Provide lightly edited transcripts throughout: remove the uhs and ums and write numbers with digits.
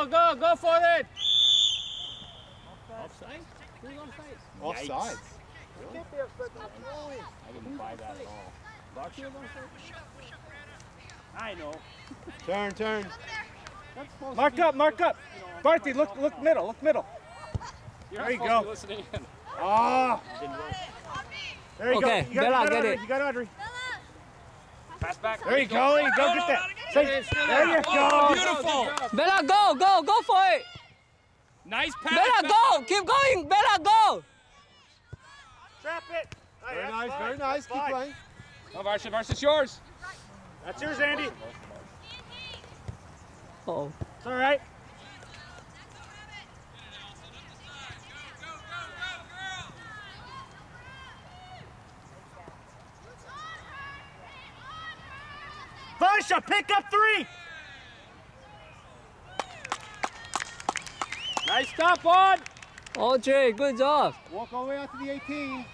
Go for it. Offside? Who's offside? Offsides. I didn't buy that at all. Boxer was offside? I know. Turn. That's supposed Mark to be, up. Barty, look middle. You're There you supposed go. to be listening in. Ah. There you Okay, go. Bella, get it. You got Audrey. Pass back. There you go. Get that. There you go. Beautiful. Bella, go for it. Nice pass. Bella, go. Keep going. Bella, go. Trap it. Very nice. Keep playing. Oh, Varsha's yours. That's yours, Andy. Oh. It's all right. Varsha, pick up 3. Nice stop on. Audrey, good job. Walk all the way out to the 18.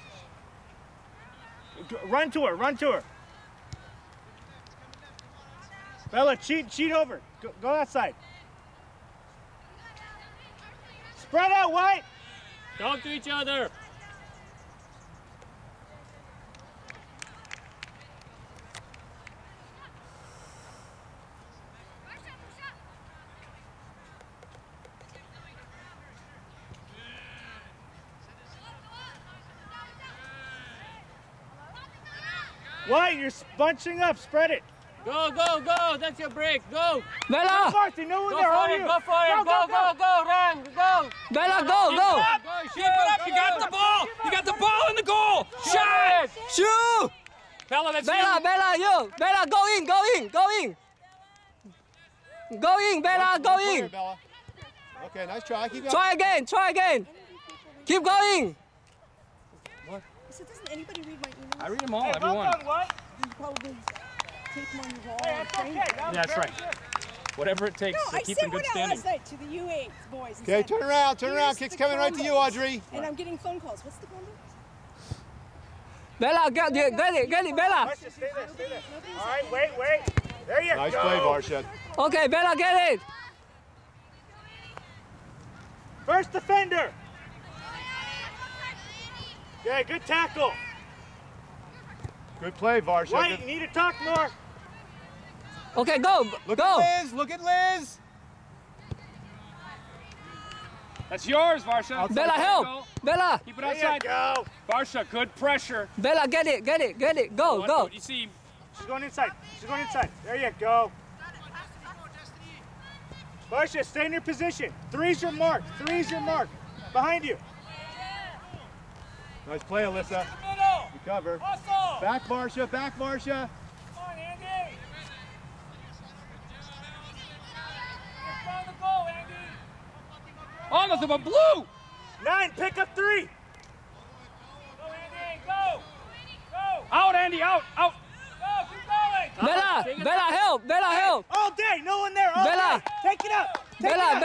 Run to her. Bella, cheat over. Go that side. Spread out, White. Talk to each other. White, you're bunching up. Spread it. Go. That's your break. Go. Bella, Marty, no one Go there. for Are it. you? Go for it. Go. Run. Go. Bella, go. Keep it up. You got the ball. You got the ball in the goal. Shot. Shoot. Bella, that's Bella, you. Bella, go in. Go in, Bella, go in. Bella. Okay, nice try. Keep going. Try again. Keep going. So doesn't anybody read my emails? I read them all. Hey, well Everyone. done, White. You probably take them on your wall. Hey, and that's frame okay. them. That was That's great. right. Whatever it takes No, to I keep in sent good one out standing. last night to the U8 boys. and Okay, said, turn around. "Here's Kick's the coming right to you, combos." Audrey. And I'm getting phone calls. What's the combo? Bella, get it, Bella. Varsha, stay there. All right, wait. There you Nice go. play, Varsha. Okay, Bella, get it. First defender. Yeah, good tackle. Good play, Varsha. White, you need to talk more. Okay, go. Look Go. at Liz. Look at Liz. That's yours, Varsha. Bella, help. Bella, Keep it There you outside. go. Varsha, good pressure. Bella, get it. Go. You see, She's going inside. There you go. Varsha, stay in your position. Three's your mark. Behind you. Nice play, Alyssa. Good cover. Back, Varsha. Come on, Andy. oh, nothing but blue. 9, pick up 3. Out, Andy, out. Bella, help. All day, no one there. All Bella. day. Take it up. Bella.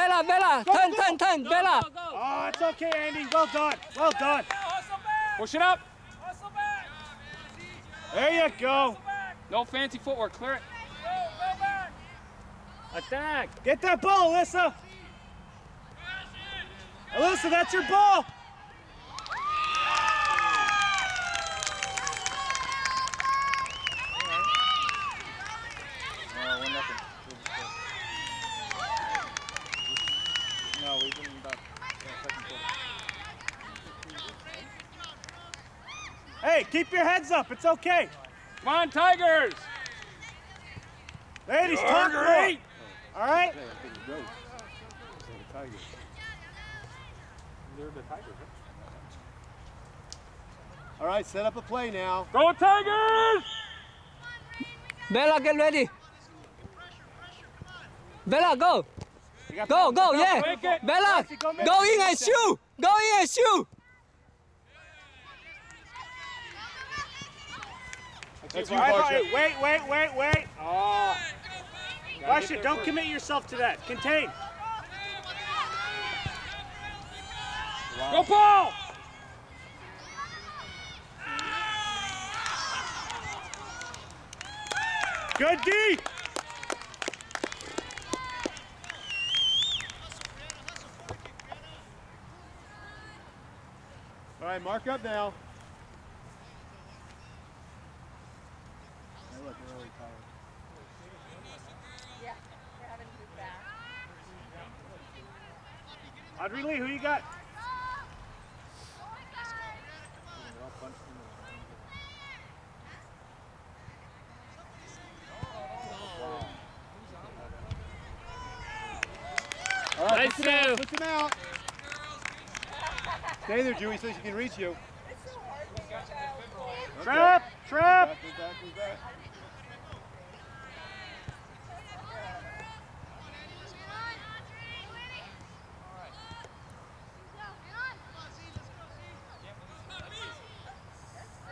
Turn, Bella. Oh, it's okay, Andy. Well done. Push it up. There you go. No fancy footwork. Clear it. Attack. Get that ball, Alyssa. Alyssa, that's your ball. No, we've been about second quarter. Hey, keep your heads up. It's okay. Come on, Tigers. Ladies, You're talk more. great. All right? All right, set up a play now. Go, Tigers. Bella, get ready. Bella, go. Go, yeah. Make it. Bella, go in and shoot. That's you, All Varsha. right, wait. Oh. Varsha, don't commit yourself to that. Contain. Go, Paul. Good D. All right, mark up now. Hey, look, they're really tired. Yeah, we're having to move back. Audrey Lee, who you got? All right, Nice push him out, save. push him out. Stay there, Dewey, so she can reach you. It's so hard when your child's born. Trap! Trap! Back, move back, move back.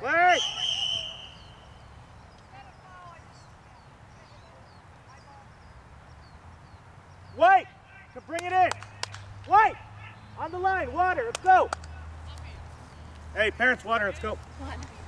Wait! Wait! To bring it in! Wait! On the line, water, let's go! Hey, parents, water, let's go. Come on.